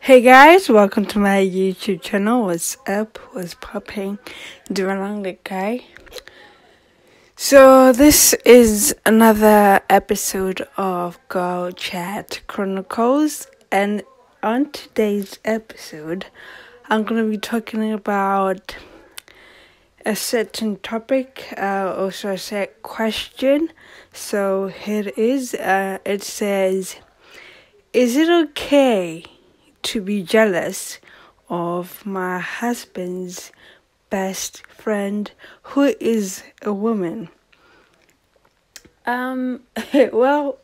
Hey guys, welcome to my YouTube channel. What's up? What's popping? Doing along the guy. So this is another episode of Girl Chat Chronicles, and on today's episode, I'm gonna be talking about a certain topic, also a set question. So here it is. It says, "Is it okay to be jealous of my husband's best friend who is a woman?" Well,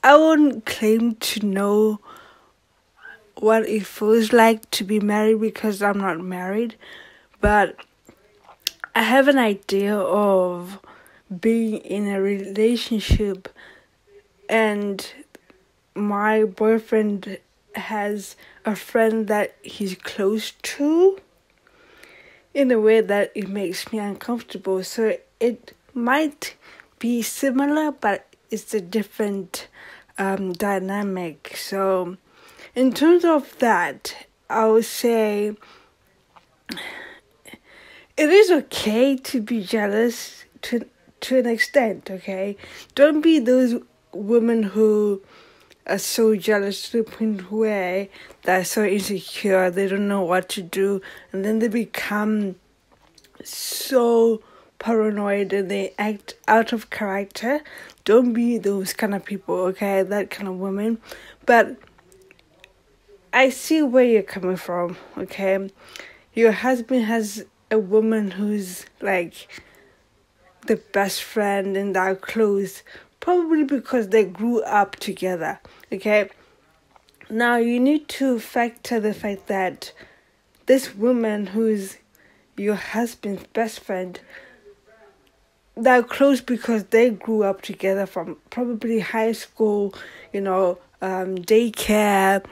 I won't claim to know what it feels like to be married because I'm not married, but I have an idea of being in a relationship and my boyfriend has a friend that he's close to in a way that it makes me uncomfortable. So it might be similar, but it's a different dynamic. So in terms of that, I would say it is okay to be jealous to an extent, okay? Don't be those women who are so jealous to the point where they're so insecure, they don't know what to do, and then they become so paranoid and they act out of character. Don't be those kind of people, okay? That kind of woman. But I see where you're coming from, okay? Your husband has a woman who's like the best friend and they're close, probably because they grew up together, okay? Now, you need to factor the fact that this woman who's your husband's best friend, they're close because they grew up together from probably high school, daycare,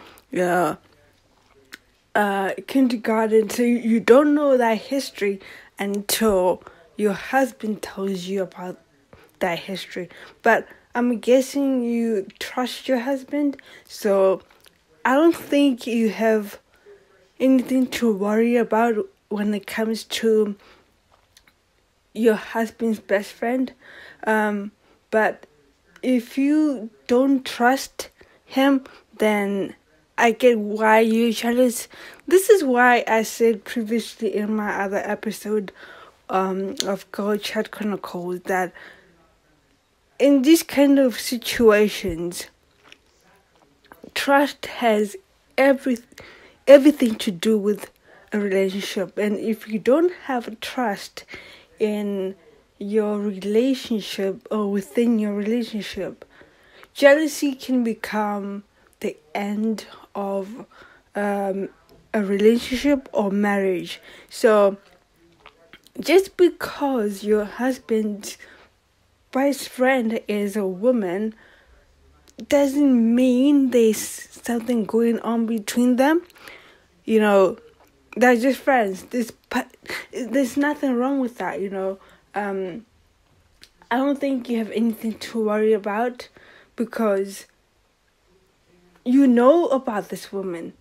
kindergarten. So you don't know that history until your husband tells you about that history. But I'm guessing you trust your husband, so I don't think you have anything to worry about when it comes to your husband's best friend. But if you don't trust him, then I get why you're jealous. This is why I said previously in my other episode of Girl Chat Chronicles that in these kind of situations, trust has everything to do with a relationship. And if you don't have trust in your relationship or within your relationship, jealousy can become the end of a relationship or marriage. So just because your husband's best friend is a woman doesn't mean there's something going on between them. They're just friends. There's nothing wrong with that, I don't think you have anything to worry about because you know about this woman.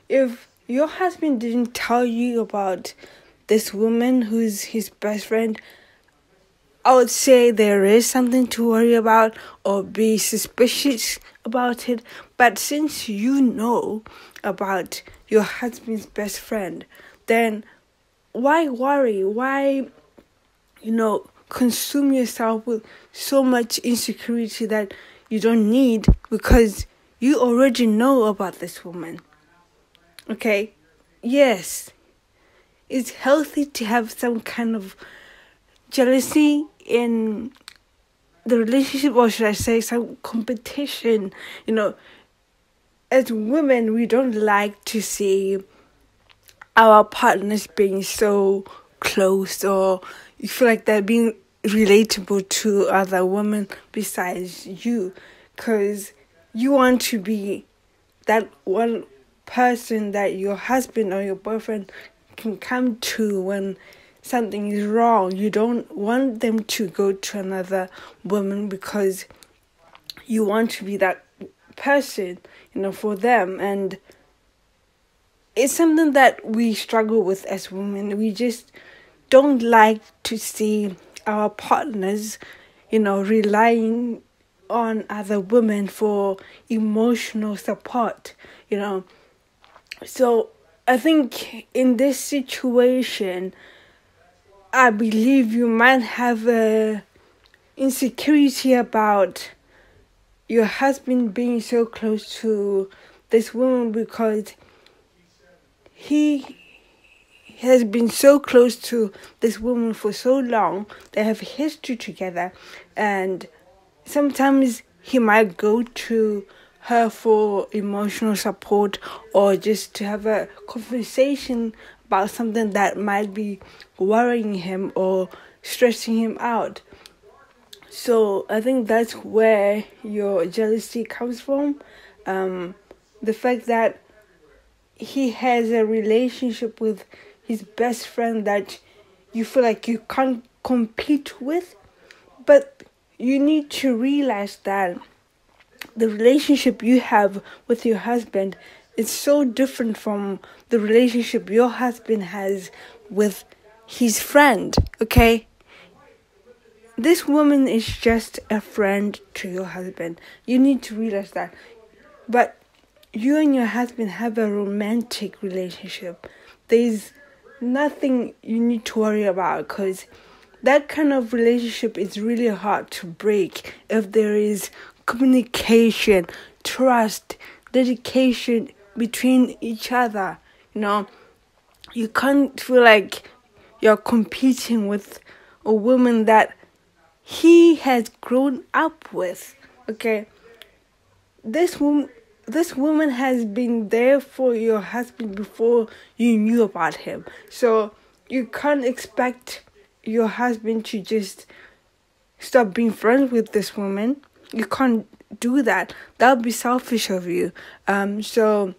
If your husband didn't tell you about this woman who's his best friend, I would say there is something to worry about or be suspicious about it. But since you know about your husband's best friend, then why worry? Why, consume yourself with so much insecurity that you don't need because you already know about this woman? Okay? Yes, it's healthy to have some kind of jealousy in the relationship, or should I say some competition. as women, we don't like to see our partners being so close, or you feel like they're being relatable to other women besides you, because you want to be that one person that your husband or your boyfriend can come to when something is wrong. You don't want them to go to another woman because you want to be that person, for them. And it's something that we struggle with as women. We just don't like to see our partners, relying on other women for emotional support, So I think in this situation, I believe you might have a insecurity about your husband being so close to this woman because he has been so close to this woman for so long. They have history together, and sometimes he might go to her for emotional support or just to have a conversation about something that might be worrying him or stressing him out. So I think that's where your jealousy comes from. The fact that he has a relationship with his best friend that you feel like you can't compete with. But you need to realize that the relationship you have with your husband is so different from the relationship your husband has with his friend, okay? This woman is just a friend to your husband. You need to realize that. But you and your husband have a romantic relationship. There's nothing you need to worry about, because that kind of relationship is really hard to break if there is communication, trust, dedication between each other. You can't feel like you're competing with a woman that he has grown up with. Okay, this woman has been there for your husband before you knew about him. So you can't expect your husband to just stop being friends with this woman. You can't do that. That would be selfish of you. So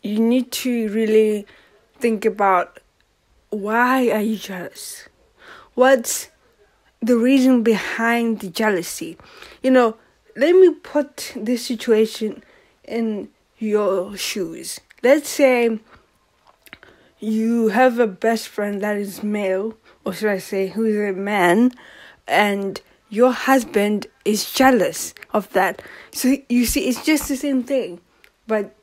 you need to really think about, why are you jealous? What's the reason behind the jealousy? Let me put this situation in your shoes. Let's say you have a best friend that is male, or should I say, who is a man, and your husband is jealous of that. So you see, it's just the same thing, but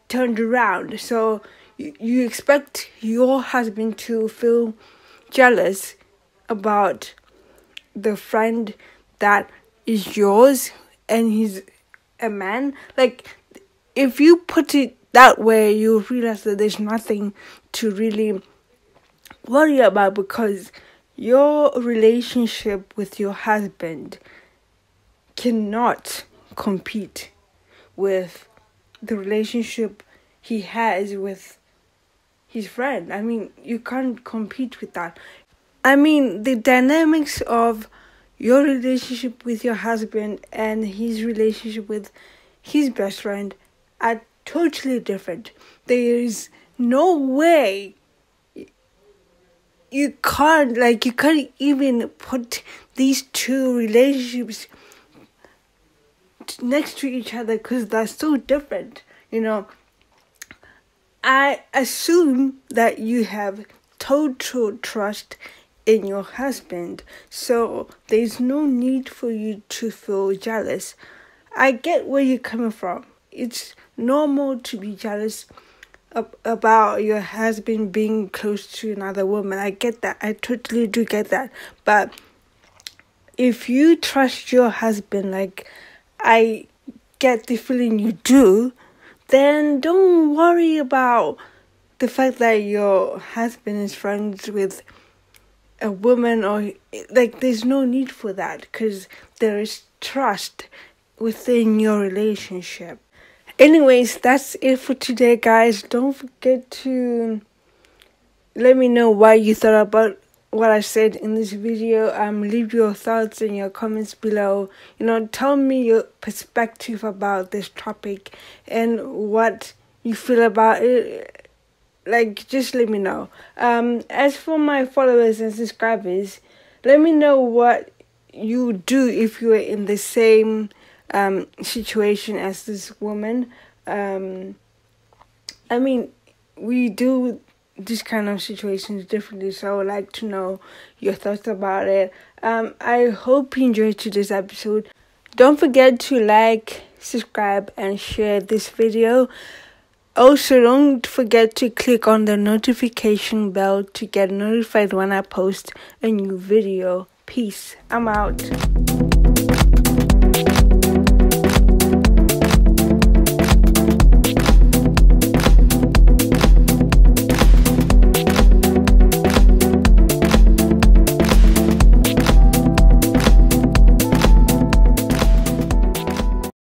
turned around. So you expect your husband to feel jealous about the friend that is yours and he's a man. Like, if you put it that way, you realize that there's nothing to really worry about, because your relationship with your husband cannot compete with the relationship he has with his friend. I mean, you can't compete with that. I mean, the dynamics of your relationship with your husband and his relationship with his best friend are totally different. There is no way you can't even put these two relationships next to each other, because they're so different. I assume that you have total trust in your husband, so there's no need for you to feel jealous. I get where you're coming from. It's normal to be jealous about your husband being close to another woman. I get that. I totally do get that. But if you trust your husband, like I get the feeling you do, then don't worry about the fact that your husband is friends with a woman, or there's no need for that, because there is trust within your relationship. Anyways, that's it for today, guys. Don't forget to let me know what you thought about what I said in this video. Leave your thoughts in your comments below. Tell me your perspective about this topic and what you feel about it. Just let me know. As for my followers and subscribers, let me know what you do if you are in the same situation as this woman. We do these kind of situations differently, so I would like to know your thoughts about it. I hope you enjoyed today's episode. Don't forget to like, subscribe, and share this video. Also, don't forget to click on the notification bell to get notified when I post a new video. Peace. I'm out.